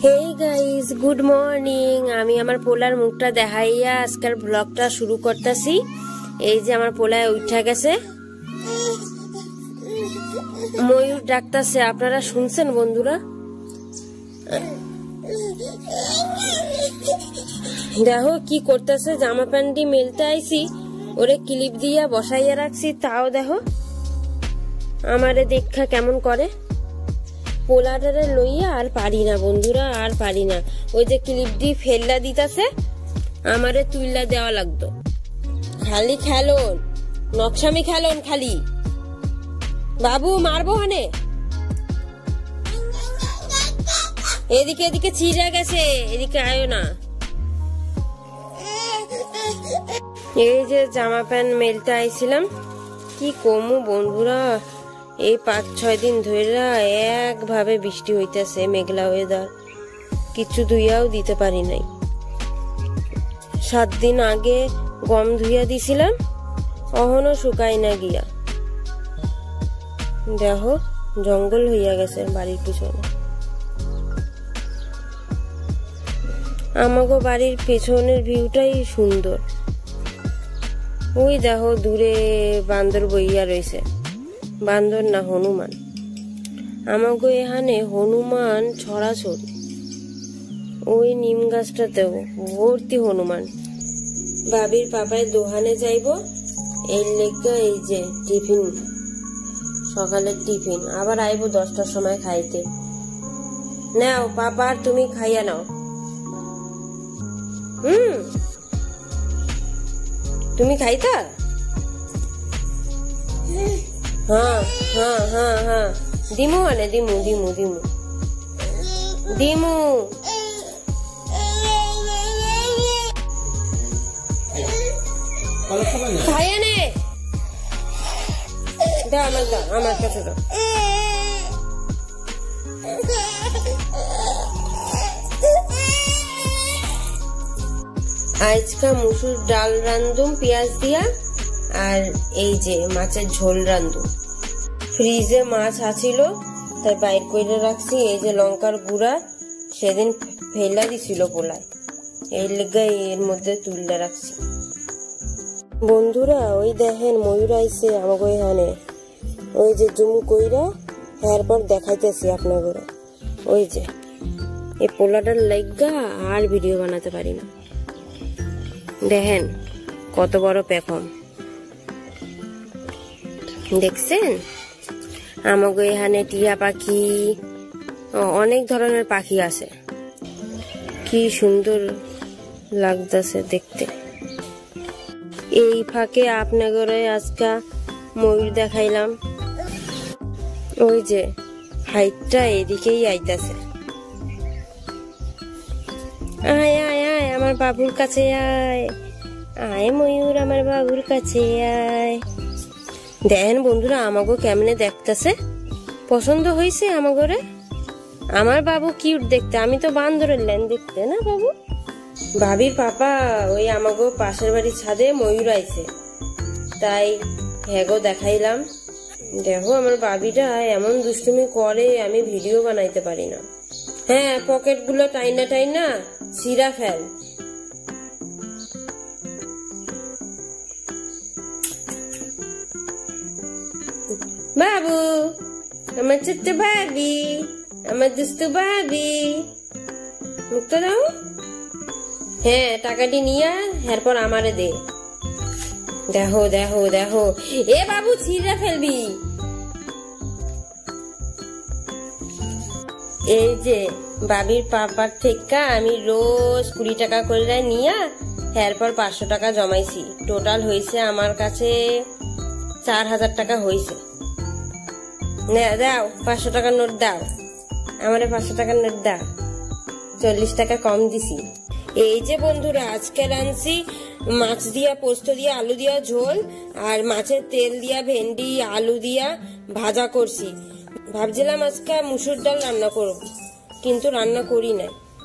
Hey guys, good morning. আমি আমার পোলার মুখটা দেখাইয়া আজকের ব্লগটা শুরু করতেছি। এই যে আমার পোলায় উঠা গেছে, ময়ূর ডাকতেছে, আপনারা শুনছেন বন্ধুরা? দেখো কি করতেছে, জামা প্যান্টটি মেলতে আইছি, ওরে ক্লিপ দিয়া বসাইয়া রাখছি, তাও দেখো আমারে দেখা কেমন করে। পোলাটারে লইয়া আর পারি না বন্ধুরা, আর পারি না। ওই যে ক্লিপ দিয়ে ফেললা দিতেছে, আমারে তুইলা দেওয়া লাগতো। খালি খেলন, নকশামি খেলন খালি। বাবু মারবো হনে, এদিকে এদিকে ছিঁড়ে গেছে, এদিকে আয়ো না। এই যে জামা প্যান্ট মেলতে আইছিলাম, কি কমু বন্ধুরা, এই ৫-৬ দিন ধরে একভাবে বৃষ্টি হইতেছে, মেঘলা ওয়েদার, কিছু ধুইয়াও দিতে পারি নাই। ৭ দিন আগে গম ধুইয়া দিছিলাম, অহনো শুকাই না গিয়া। দেখো জঙ্গল হইয়া গেছে বাড়ির পিছনে। আমাগো বাড়ির পেছনের ভিউটাই সুন্দর। ওই দেখো দূরে বান্দর বইয়া রয়েছে, বান্দর না হনুমান। আমাগো এখানে হনুমান ছড়াছড়ি, ওই নিম গাছটাতেও ভর্তি হনুমান। বাবির পাপায় দোকানে যাইব, এই লেগা এই যে টিফিন, সকালের টিফিন, আবার আইব 10টার সময় খাইতে। নাও পাপা, আর তুমি খাইয়া নাও। তুমি খাইতা? হ্যাঁ হ্যাঁ হ্যাঁ হ্যাঁ, দিমু মানে দিমু দিমু দিমু দিমু। খাইয়া নে, দাও আমার, দাও আমার কাছে দাও। আজকা মুসুর ডাল রান্ধুম পেঁয়াজ দিয়া, আর এই যে মাছের ঝোল রান্ধুম। ফ্রিজে মাছ আছিল, তাই বাইর করে রাখছি। এই যে লঙ্কার গুঁড়া সেদিন ফেলা দিছিল পোলায়, এই লেগে এর মধ্যে তুলে রাখছি। বন্ধুরা ওই দেখেন ময়ূর আইছে আমাকে এখানে, ওই যে জুম কইরা এরপর দেখাইতেছি আপনাদের। ওই যে এই পোলাটার লাইগা আর ভিডিও বানাতে পারি না। দেখেন কত বড় পেখম, দেখছেন? আমাকে এখানে টিয়া পাখি, অনেক ধরনের পাখি আছে, কি সুন্দর লাগতেছে দেখতে। এই ফাঁকে আপনাদের আজকে ময়ূর দেখাইলাম। ওই যে হাইটটা এদিকেই আইতাছে। আয় আয় আয় আমার বাবুর কাছে আয়, আয় ময়ূর আমার বাবুর কাছে আয়। দেখেন বন্ধুরা আমাগো কেমনে দেখতেছে, পছন্দ হয়েছে আমাগরে? আমার বাবু কিউট দেখতে, আমি তো বান্দরের ল্যান দেখতে না বাবু। ভাবির পাপা ওই আমাগো পাশের বাড়ির ছাদে ময়ূর আইছে, তাই হ্যাগো দেখাইলাম। দেখো আমার বাবিটা এমন দুষ্টুমি করে, আমি ভিডিও বানাইতে পারি না। হ্যাঁ, পকেট গুলো টাইনা টাইনা ছিঁড়া ফেল। বাবু আমার ছোট্ট ভাবি, আমার দুষ্টু ভাবি, মুক্ত দাও। হ্যাঁ, টাকাটি নিয়া এরপর আমারে দে। দেখো দেখো দেখো, এ বাবু ছিঁড়া ফেলবি। এই যে বাবির পাপার থেকে আমি রোজ 20 টাকা করে নিয়া এরপর 500 টাকা জমাইছি। টোটাল হয়েছে আমার কাছে 4000 টাকা হয়েছে। দাও 500 টাকার নোট দাও, আমারে 500 টাকার নোট দাও, 40 টাকা কম দিছি। এই যে বন্ধুরা আজকে রাঁধছি মাছ দিয়া, পোস্ত দিয়া, আলু দিয়া ঝোল, আর মাছের তেল দিয়া ভেন্ডি আলু দিয়া ভাজা করছি। ভাবছিলাম আজকে মুসুর ডাল রান্না করব, কিন্তু রান্না করি না।